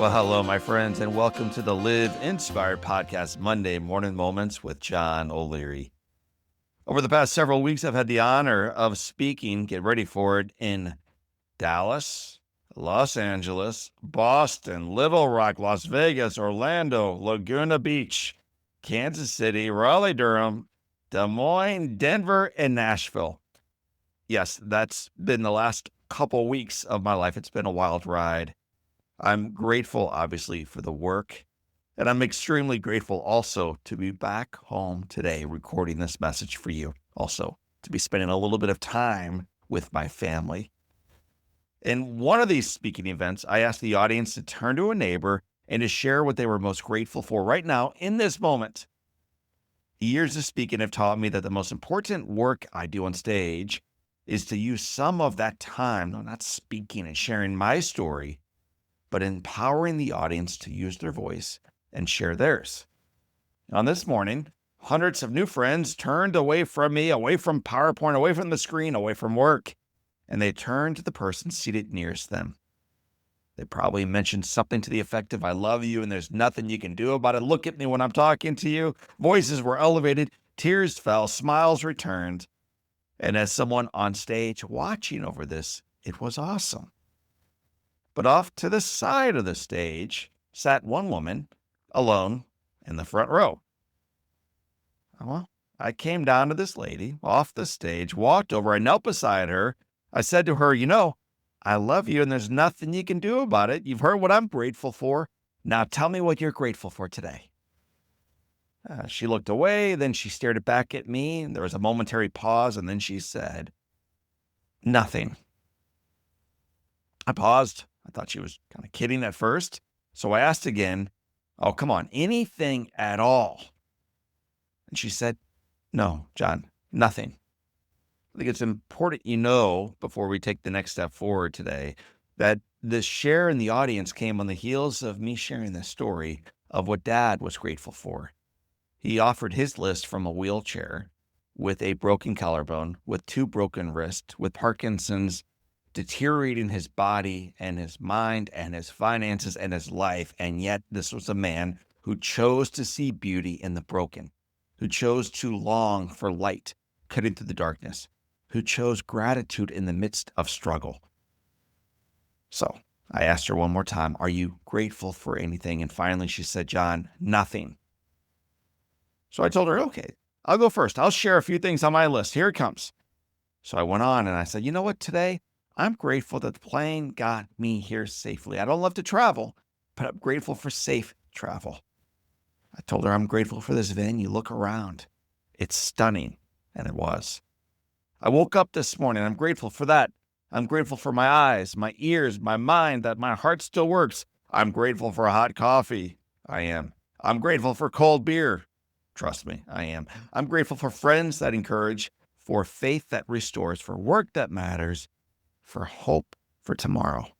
Well, hello, my friends, and welcome to the Live Inspired Podcast Monday Morning Moments with John O'Leary. Over the past several weeks, I've had the honor of speaking, get ready for it, in Dallas, Los Angeles, Boston, Little Rock, Las Vegas, Orlando, Laguna Beach, Kansas City, Raleigh-Durham, Des Moines, Denver, and Nashville. Yes, that's been the last couple weeks of my life. It's been a wild ride. I'm grateful, obviously, for the work, and I'm extremely grateful also to be back home today recording this message for you, also to be spending a little bit of time with my family. In one of these speaking events, I asked the audience to turn to a neighbor and to share what they were most grateful for right now in this moment. Years of speaking have taught me that the most important work I do on stage is to use some of that time, no, not speaking and sharing my story, but empowering the audience to use their voice and share theirs. On this morning, hundreds of new friends turned away from me, away from PowerPoint, away from the screen, away from work, and they turned to the person seated nearest them. They probably mentioned something to the effect of, "I love you and there's nothing you can do about it. Look at me when I'm talking to you." Voices were elevated, tears fell, smiles returned. And as someone on stage watching over this, it was awesome. But off to the side of the stage sat one woman alone in the front row. Well, I came down to this lady off the stage, walked over, I knelt beside her. I said to her, I love you and there's nothing you can do about it. You've heard what I'm grateful for. Now tell me what you're grateful for today. She looked away, then she stared back at me, and there was a momentary pause, and then she said, "Nothing." I paused. I thought she was kind of kidding at first. So I asked again, "Oh, come on, anything at all?" And she said, "No, John, nothing." I think it's important before we take the next step forward today, that this share in the audience came on the heels of me sharing this story of what Dad was grateful for. He offered his list from a wheelchair with a broken collarbone, with 2 broken wrists, with Parkinson's deteriorating his body and his mind and his finances and his life. And yet this was a man who chose to see beauty in the broken, who chose to long for light cutting through the darkness, who chose gratitude in the midst of struggle. So I asked her one more time, "Are you grateful for anything?" And finally she said, "John, nothing." So I told her, "Okay, I'll go first. I'll share a few things on my list. Here it comes." So I went on and I said, "You know what, today I'm grateful that the plane got me here safely. I don't love to travel, but I'm grateful for safe travel." I told her I'm grateful for this venue. Look around. It's stunning. And it was. I woke up this morning. I'm grateful for that. I'm grateful for my eyes, my ears, my mind, that my heart still works. I'm grateful for hot coffee. I am. I'm grateful for cold beer. Trust me, I am. I'm grateful for friends that encourage, for faith that restores, for work that matters, for hope for tomorrow.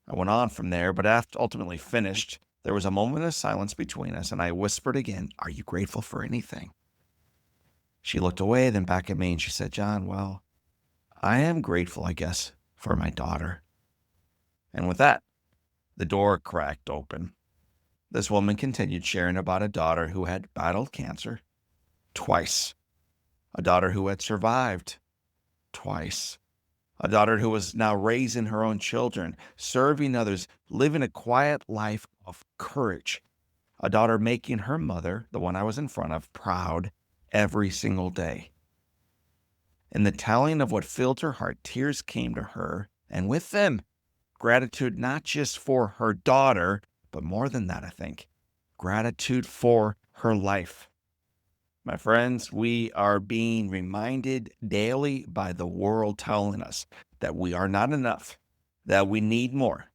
I went on from there, but after ultimately finished, there was a moment of silence between us, and I whispered again, "Are you grateful for anything?" She looked away, then back at me, and she said, "John, well, I am grateful, I guess, for my daughter." And with that, the door cracked open. This woman continued sharing about a daughter who had battled cancer twice, a daughter who had survived twice, a daughter who was now raising her own children, serving others, living a quiet life of courage, a daughter making her mother, the one I was in front of, proud every single day. In the telling of what filled her heart, tears came to her, and with them, gratitude not just for her daughter, but more than that, I think, gratitude for her life. My friends, we are being reminded daily by the world telling us that we are not enough, that we need more.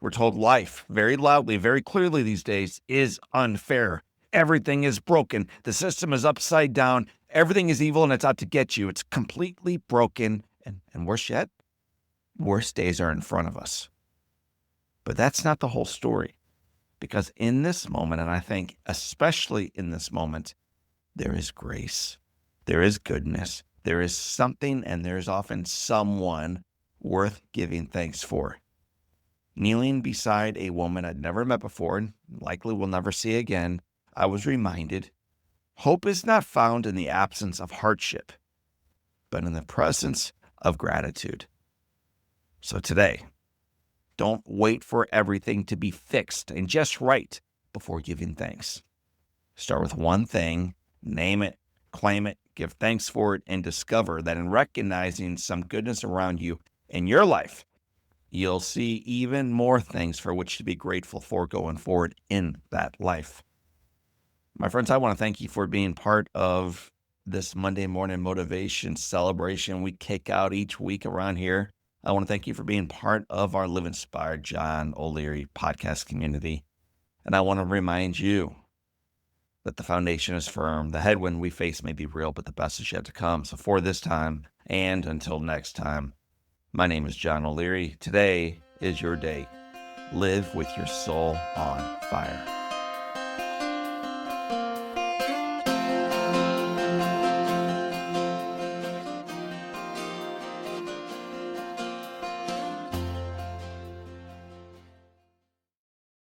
We're told life very loudly, very clearly these days is unfair. Everything is broken. The system is upside down. Everything is evil and it's out to get you. It's completely broken. And worse yet, worse days are in front of us. But that's not the whole story. Because in this moment, and I think especially in this moment, there is grace, there is goodness, there is something, and there's often someone worth giving thanks for. Kneeling beside a woman I'd never met before and likely will never see again, I was reminded hope is not found in the absence of hardship, but in the presence of gratitude. So today, don't wait for everything to be fixed and just right before giving thanks. Start with one thing, name it, claim it, give thanks for it, and discover that in recognizing some goodness around you in your life, you'll see even more things for which to be grateful for going forward in that life. My friends, I want to thank you for being part of this Monday morning motivation celebration we kick out each week around here. I want to thank you for being part of our Live Inspired John O'Leary podcast community. And I want to remind you that the foundation is firm. The headwind we face may be real, but the best is yet to come. So for this time and until next time, my name is John O'Leary. Today is your day. Live with your soul on fire.